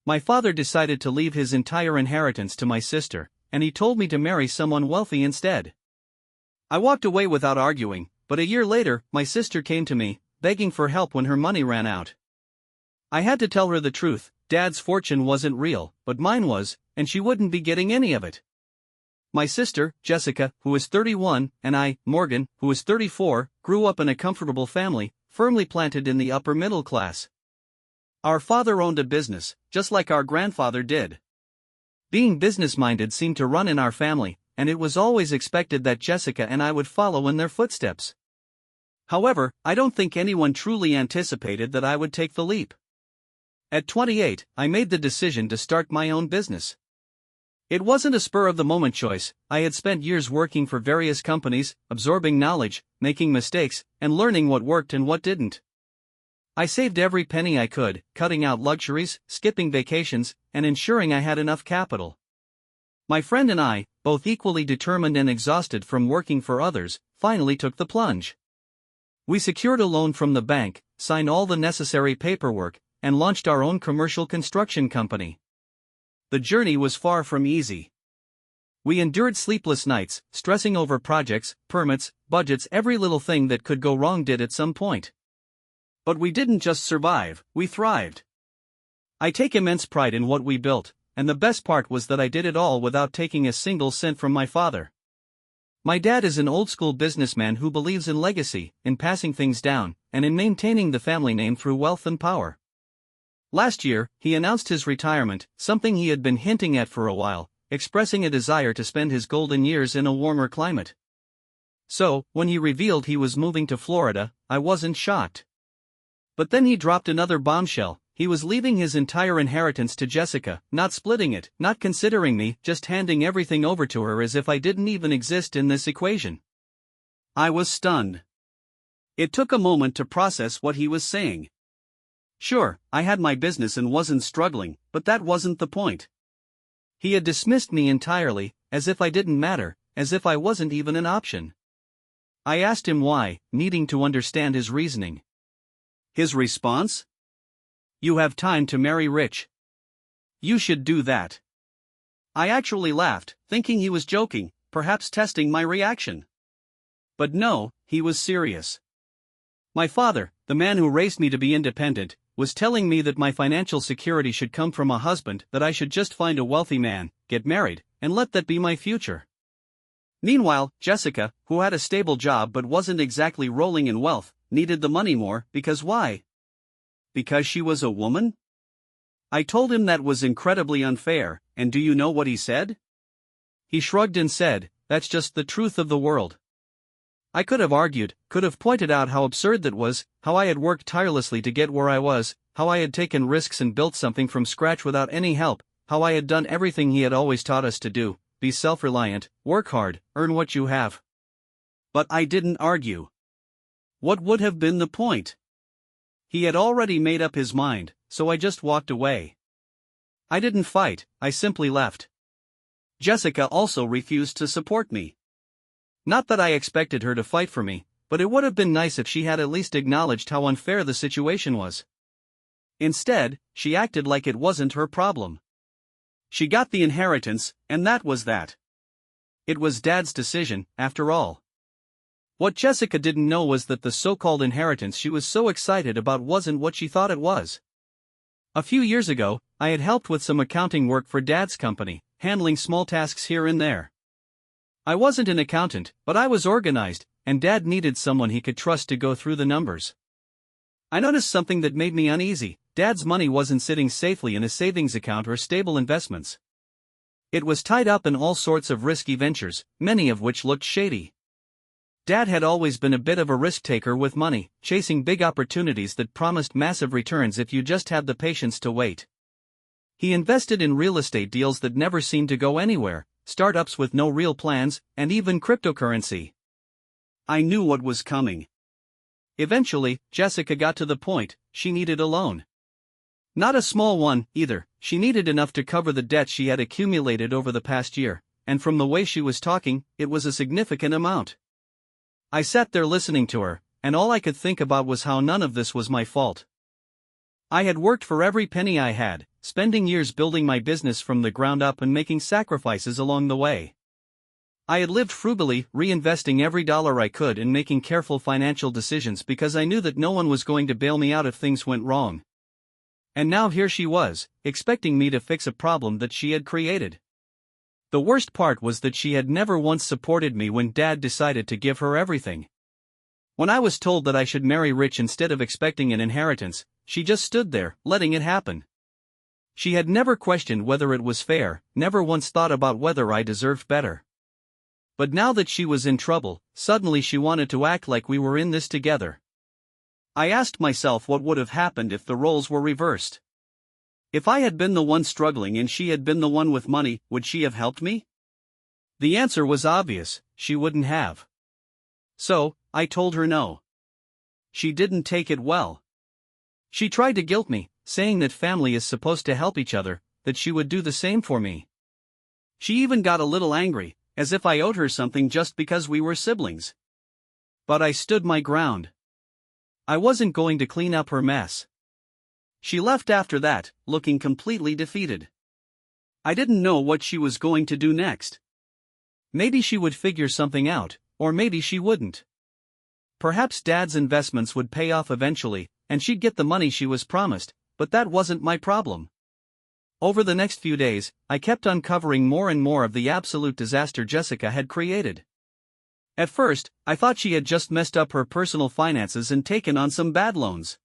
My father decided to leave his entire inheritance to my sister, and he told me to marry someone wealthy instead. I walked away without arguing, but a year later, my sister came to me, begging for help when her money ran out. I had to tell her the truth. Dad's fortune wasn't real, but mine was, and she wouldn't be getting any of it. My sister, Jessica, who was 31, and I, Morgan, who was 34, grew up in a comfortable family, firmly planted in the upper middle class. Our father owned a business, just like our grandfather did. Being business-minded seemed to run in our family, and it was always expected that Jessica and I would follow in their footsteps. However, I don't think anyone truly anticipated that I would take the leap. At 28, I made the decision to start my own business. It wasn't a spur-of-the-moment choice. I had spent years working for various companies, absorbing knowledge, making mistakes, and learning what worked and what didn't. I saved every penny I could, cutting out luxuries, skipping vacations, and ensuring I had enough capital. My friend and I, both equally determined and exhausted from working for others, finally took the plunge. We secured a loan from the bank, signed all the necessary paperwork, and launched our own commercial construction company. The journey was far from easy. We endured sleepless nights, stressing over projects, permits, budgets. Every little thing that could go wrong did at some point. But we didn't just survive, we thrived. I take immense pride in what we built, and the best part was that I did it all without taking a single cent from my father. My dad is an old-school businessman who believes in legacy, in passing things down, and in maintaining the family name through wealth and power. Last year, he announced his retirement, something he had been hinting at for a while, expressing a desire to spend his golden years in a warmer climate. So, when he revealed he was moving to Florida, I wasn't shocked. But then he dropped another bombshell. He was leaving his entire inheritance to Jessica, not splitting it, not considering me, just handing everything over to her as if I didn't even exist in this equation. I was stunned. It took a moment to process what he was saying. Sure, I had my business and wasn't struggling, but that wasn't the point. He had dismissed me entirely, as if I didn't matter, as if I wasn't even an option. I asked him why, needing to understand his reasoning. His response? "You have time to marry rich. You should do that." I actually laughed, thinking he was joking, perhaps testing my reaction. But no, he was serious. My father, the man who raised me to be independent, was telling me that my financial security should come from a husband, that I should just find a wealthy man, get married, and let that be my future. Meanwhile, Jessica, who had a stable job but wasn't exactly rolling in wealth, needed the money more, because why? Because she was a woman? I told him that was incredibly unfair, and do you know what he said? He shrugged and said, "That's just the truth of the world." I could have argued, could have pointed out how absurd that was, how I had worked tirelessly to get where I was, how I had taken risks and built something from scratch without any help, how I had done everything he had always taught us to do: be self-reliant, work hard, earn what you have. But I didn't argue. What would have been the point? He had already made up his mind, so I just walked away. I didn't fight, I simply left. Jessica also refused to support me. Not that I expected her to fight for me, but it would have been nice if she had at least acknowledged how unfair the situation was. Instead, she acted like it wasn't her problem. She got the inheritance, and that was that. It was Dad's decision, after all. What Jessica didn't know was that the so-called inheritance she was so excited about wasn't what she thought it was. A few years ago, I had helped with some accounting work for Dad's company, handling small tasks here and there. I wasn't an accountant, but I was organized, and Dad needed someone he could trust to go through the numbers. I noticed something that made me uneasy. Dad's money wasn't sitting safely in a savings account or stable investments. It was tied up in all sorts of risky ventures, many of which looked shady. Dad had always been a bit of a risk-taker with money, chasing big opportunities that promised massive returns if you just had the patience to wait. He invested in real estate deals that never seemed to go anywhere, startups with no real plans, and even cryptocurrency. I knew what was coming. Eventually, Jessica got to the point, she needed a loan. Not a small one, either. She needed enough to cover the debt she had accumulated over the past year, and from the way she was talking, it was a significant amount. I sat there listening to her, and all I could think about was how none of this was my fault. I had worked for every penny I had, spending years building my business from the ground up and making sacrifices along the way. I had lived frugally, reinvesting every dollar I could and making careful financial decisions because I knew that no one was going to bail me out if things went wrong. And now here she was, expecting me to fix a problem that she had created. The worst part was that she had never once supported me when Dad decided to give her everything. When I was told that I should marry rich instead of expecting an inheritance, she just stood there, letting it happen. She had never questioned whether it was fair, never once thought about whether I deserved better. But now that she was in trouble, suddenly she wanted to act like we were in this together. I asked myself what would have happened if the roles were reversed. If I had been the one struggling and she had been the one with money, would she have helped me? The answer was obvious, she wouldn't have. So, I told her no. She didn't take it well. She tried to guilt me, saying that family is supposed to help each other, that she would do the same for me. She even got a little angry, as if I owed her something just because we were siblings. But I stood my ground. I wasn't going to clean up her mess. She left after that, looking completely defeated. I didn't know what she was going to do next. Maybe she would figure something out, or maybe she wouldn't. Perhaps Dad's investments would pay off eventually, and she'd get the money she was promised, but that wasn't my problem. Over the next few days, I kept uncovering more and more of the absolute disaster Jessica had created. At first, I thought she had just messed up her personal finances and taken on some bad loans.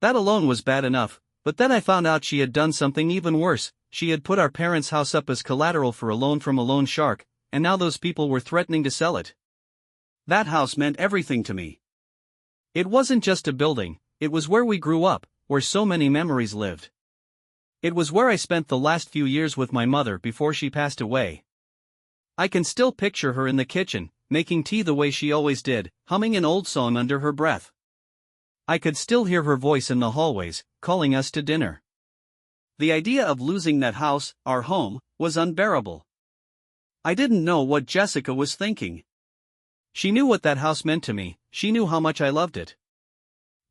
That alone was bad enough, but then I found out she had done something even worse. She had put our parents' house up as collateral for a loan from a loan shark, and now those people were threatening to sell it. That house meant everything to me. It wasn't just a building, it was where we grew up, where so many memories lived. It was where I spent the last few years with my mother before she passed away. I can still picture her in the kitchen, making tea the way she always did, humming an old song under her breath. I could still hear her voice in the hallways, calling us to dinner. The idea of losing that house, our home, was unbearable. I didn't know what Jessica was thinking. She knew what that house meant to me, she knew how much I loved it.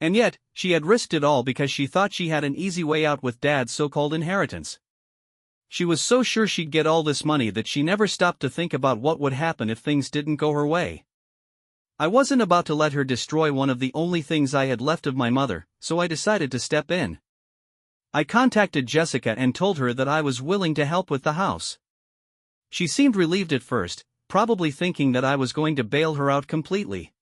And yet, she had risked it all because she thought she had an easy way out with Dad's so-called inheritance. She was so sure she'd get all this money that she never stopped to think about what would happen if things didn't go her way. I wasn't about to let her destroy one of the only things I had left of my mother, so I decided to step in. I contacted Jessica and told her that I was willing to help with the house. She seemed relieved at first, probably thinking that I was going to bail her out completely.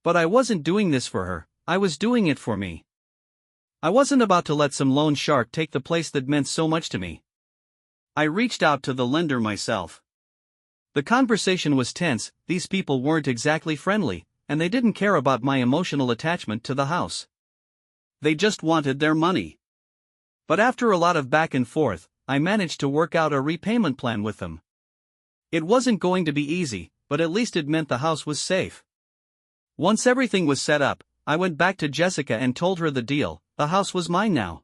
But I wasn't doing this for her, I was doing it for me. I wasn't about to let some loan shark take the place that meant so much to me. I reached out to the lender myself. The conversation was tense, these people weren't exactly friendly, and they didn't care about my emotional attachment to the house. They just wanted their money. But after a lot of back and forth, I managed to work out a repayment plan with them. It wasn't going to be easy, but at least it meant the house was safe. Once everything was set up, I went back to Jessica and told her the deal, the house was mine now.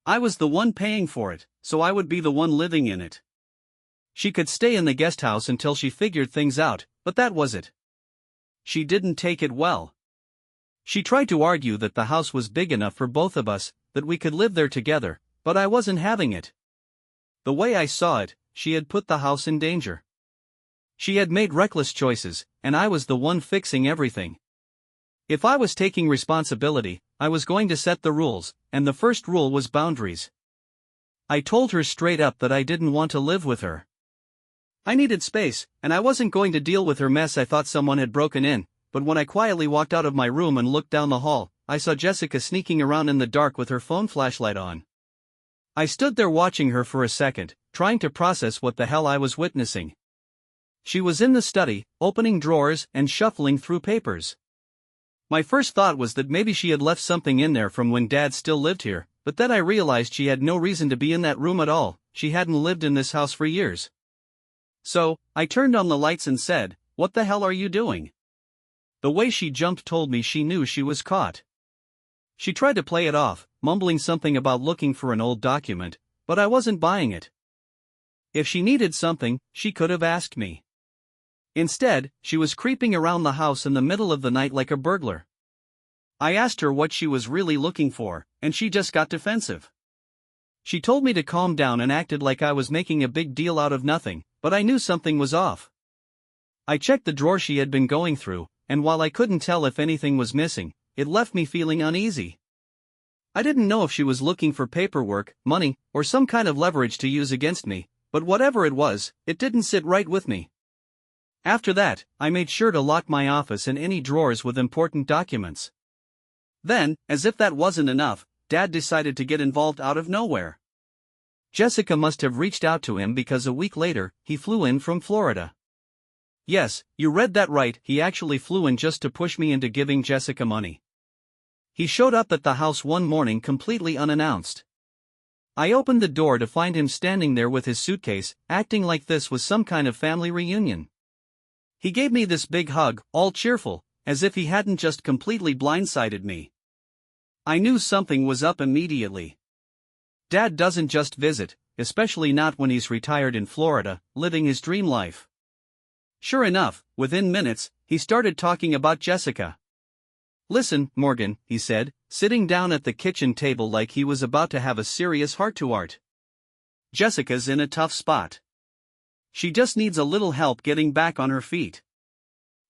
I was the one paying for it, so I would be the one living in it. She could stay in the guest house until she figured things out, but that was it. She didn't take it well. She tried to argue that the house was big enough for both of us, that we could live there together, but I wasn't having it. The way I saw it, she had put the house in danger. She had made reckless choices, and I was the one fixing everything. If I was taking responsibility, I was going to set the rules, and the first rule was boundaries. I told her straight up that I didn't want to live with her. I needed space, and I wasn't going to deal with her mess. I thought someone had broken in, but when I quietly walked out of my room and looked down the hall, I saw Jessica sneaking around in the dark with her phone flashlight on. I stood there watching her for a second, trying to process what the hell I was witnessing. She was in the study, opening drawers and shuffling through papers. My first thought was that maybe she had left something in there from when Dad still lived here, but then I realized she had no reason to be in that room at all. She hadn't lived in this house for years. So, I turned on the lights and said, "What the hell are you doing?" The way she jumped told me she knew she was caught. She tried to play it off, mumbling something about looking for an old document, but I wasn't buying it. If she needed something, she could have asked me. Instead, she was creeping around the house in the middle of the night like a burglar. I asked her what she was really looking for, and she just got defensive. She told me to calm down and acted like I was making a big deal out of nothing, but I knew something was off. I checked the drawer she had been going through, and while I couldn't tell if anything was missing, it left me feeling uneasy. I didn't know if she was looking for paperwork, money, or some kind of leverage to use against me, but whatever it was, it didn't sit right with me. After that, I made sure to lock my office and any drawers with important documents. Then, as if that wasn't enough, Dad decided to get involved out of nowhere. Jessica must have reached out to him because a week later, he flew in from Florida. Yes, you read that right, he actually flew in just to push me into giving Jessica money. He showed up at the house one morning completely unannounced. I opened the door to find him standing there with his suitcase, acting like this was some kind of family reunion. He gave me this big hug, all cheerful, as if he hadn't just completely blindsided me. I knew something was up immediately. Dad doesn't just visit, especially not when he's retired in Florida, living his dream life. Sure enough, within minutes, he started talking about Jessica. "Listen, Morgan," he said, sitting down at the kitchen table like he was about to have a serious heart-to-heart. "Jessica's in a tough spot. She just needs a little help getting back on her feet."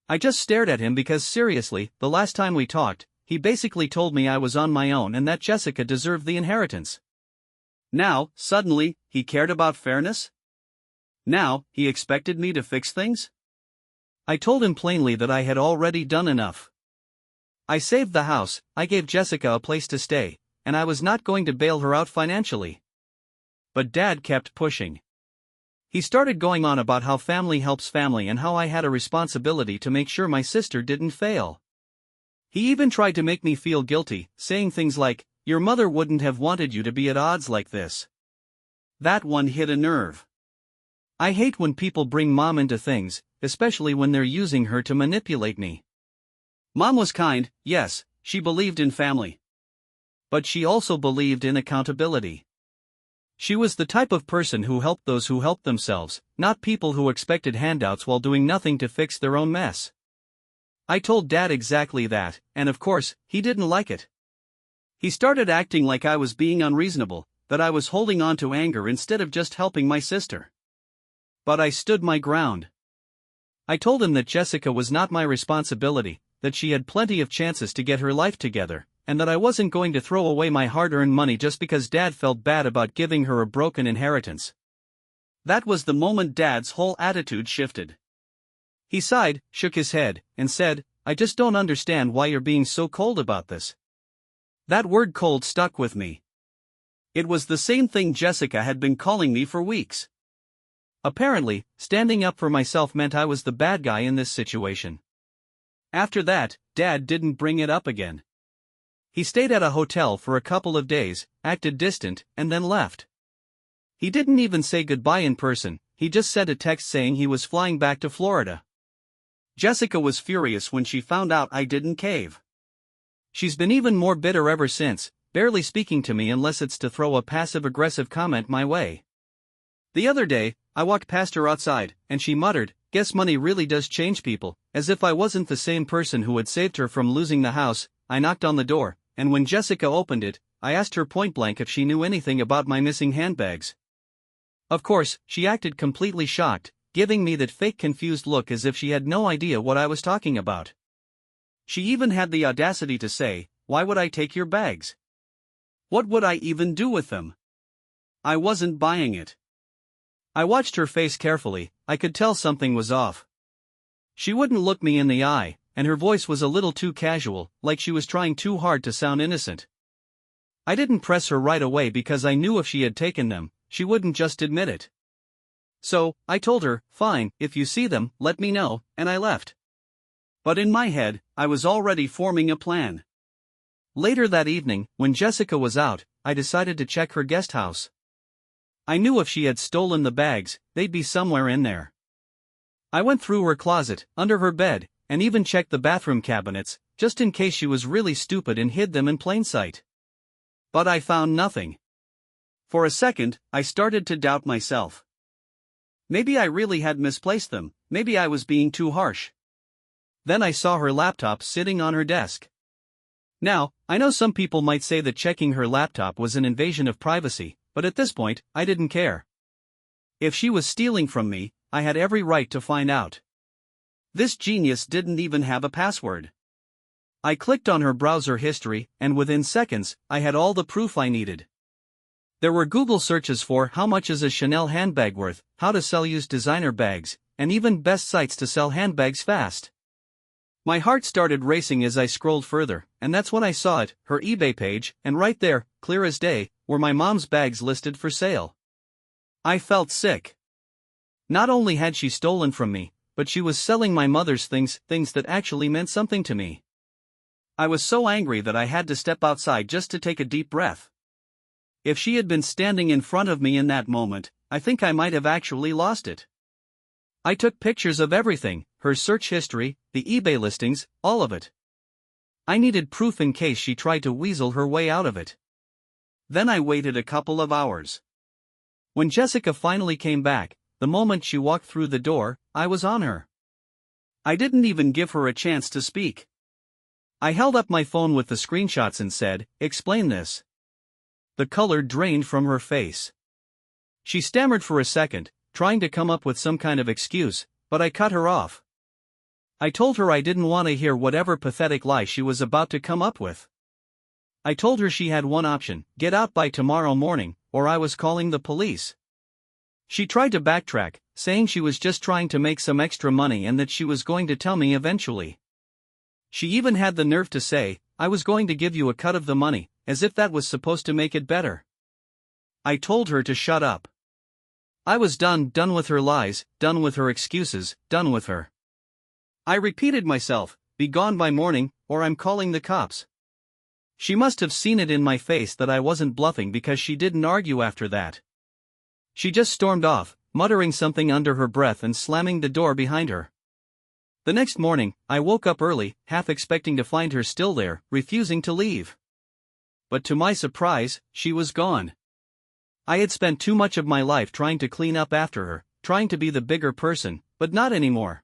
I just stared at him because seriously, the last time we talked, he basically told me I was on my own and that Jessica deserved the inheritance. Now, suddenly, he cared about fairness? Now, he expected me to fix things? I told him plainly that I had already done enough. I saved the house, I gave Jessica a place to stay, and I was not going to bail her out financially. But Dad kept pushing. He started going on about how family helps family and how I had a responsibility to make sure my sister didn't fail. He even tried to make me feel guilty, saying things like, "Your mother wouldn't have wanted you to be at odds like this." That one hit a nerve. I hate when people bring Mom into things, especially when they're using her to manipulate me. Mom was kind, yes, she believed in family. But she also believed in accountability. She was the type of person who helped those who helped themselves, not people who expected handouts while doing nothing to fix their own mess. I told Dad exactly that, and of course, he didn't like it. He started acting like I was being unreasonable, that I was holding on to anger instead of just helping my sister. But I stood my ground. I told him that Jessica was not my responsibility, that she had plenty of chances to get her life together, and that I wasn't going to throw away my hard-earned money just because Dad felt bad about giving her a broken inheritance. That was the moment Dad's whole attitude shifted. He sighed, shook his head, and said, "I just don't understand why you're being so cold about this." That word cold stuck with me. It was the same thing Jessica had been calling me for weeks. Apparently, standing up for myself meant I was the bad guy in this situation. After that, Dad didn't bring it up again. He stayed at a hotel for a couple of days, acted distant, and then left. He didn't even say goodbye in person, he just sent a text saying he was flying back to Florida. Jessica was furious when she found out I didn't cave. She's been even more bitter ever since, barely speaking to me unless it's to throw a passive-aggressive comment my way. The other day, I walked past her outside, and she muttered, "Guess money really does change people," as if I wasn't the same person who had saved her from losing the house. I knocked on the door, and when Jessica opened it, I asked her point-blank if she knew anything about my missing handbags. Of course, she acted completely shocked, giving me that fake confused look as if she had no idea what I was talking about. She even had the audacity to say, "Why would I take your bags? What would I even do with them?" I wasn't buying it. I watched her face carefully, I could tell something was off. She wouldn't look me in the eye, and her voice was a little too casual, like she was trying too hard to sound innocent. I didn't press her right away because I knew if she had taken them, she wouldn't just admit it. So, I told her, "Fine, if you see them, let me know," and I left. But in my head, I was already forming a plan. Later that evening, when Jessica was out, I decided to check her guest house. I knew if she had stolen the bags, they'd be somewhere in there. I went through her closet, under her bed, and even checked the bathroom cabinets, just in case she was really stupid and hid them in plain sight. But I found nothing. For a second, I started to doubt myself. Maybe I really had misplaced them, maybe I was being too harsh. Then I saw her laptop sitting on her desk. Now, I know some people might say that checking her laptop was an invasion of privacy, but at this point, I didn't care. If she was stealing from me, I had every right to find out. This genius didn't even have a password. I clicked on her browser history, and within seconds, I had all the proof I needed. There were Google searches for how much is a Chanel handbag worth, how to sell used designer bags, and even best sites to sell handbags fast. My heart started racing as I scrolled further, and that's when I saw it, her eBay page, and right there, clear as day, were my mom's bags listed for sale. I felt sick. Not only had she stolen from me, but she was selling my mother's things that actually meant something to me. I was so angry that I had to step outside just to take a deep breath. If she had been standing in front of me in that moment, I think I might have actually lost it. I took pictures of everything, her search history, the eBay listings, all of it. I needed proof in case she tried to weasel her way out of it. Then I waited a couple of hours. When Jessica finally came back, the moment she walked through the door, I was on her. I didn't even give her a chance to speak. I held up my phone with the screenshots and said, "Explain this." The color drained from her face. She stammered for a second, trying to come up with some kind of excuse, but I cut her off. I told her I didn't want to hear whatever pathetic lie she was about to come up with. I told her she had one option: get out by tomorrow morning, or I was calling the police. She tried to backtrack, saying she was just trying to make some extra money and that she was going to tell me eventually. She even had the nerve to say, "I was going to give you a cut of the money," as if that was supposed to make it better. I told her to shut up. I was done with her lies, done with her excuses, done with her. I repeated myself, "Be gone by morning, or I'm calling the cops." She must have seen it in my face that I wasn't bluffing, because she didn't argue after that. She just stormed off, muttering something under her breath and slamming the door behind her. The next morning, I woke up early, half expecting to find her still there, refusing to leave. But to my surprise, she was gone. I had spent too much of my life trying to clean up after her, trying to be the bigger person, but not anymore.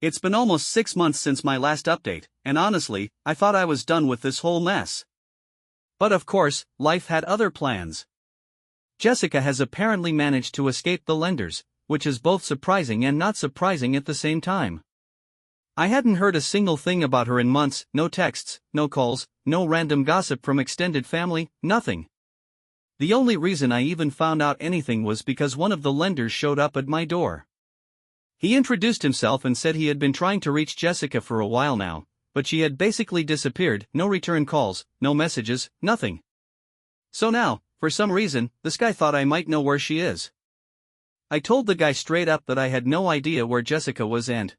It's been almost 6 months since my last update, and honestly, I thought I was done with this whole mess. But of course, life had other plans. Jessica has apparently managed to escape the lenders, which is both surprising and not surprising at the same time. I hadn't heard a single thing about her in months, no texts, no calls, no random gossip from extended family, nothing. The only reason I even found out anything was because one of the lenders showed up at my door. He introduced himself and said he had been trying to reach Jessica for a while now, but she had basically disappeared, no return calls, no messages, nothing. So now, for some reason, this guy thought I might know where she is. I told the guy straight up that I had no idea where Jessica was and,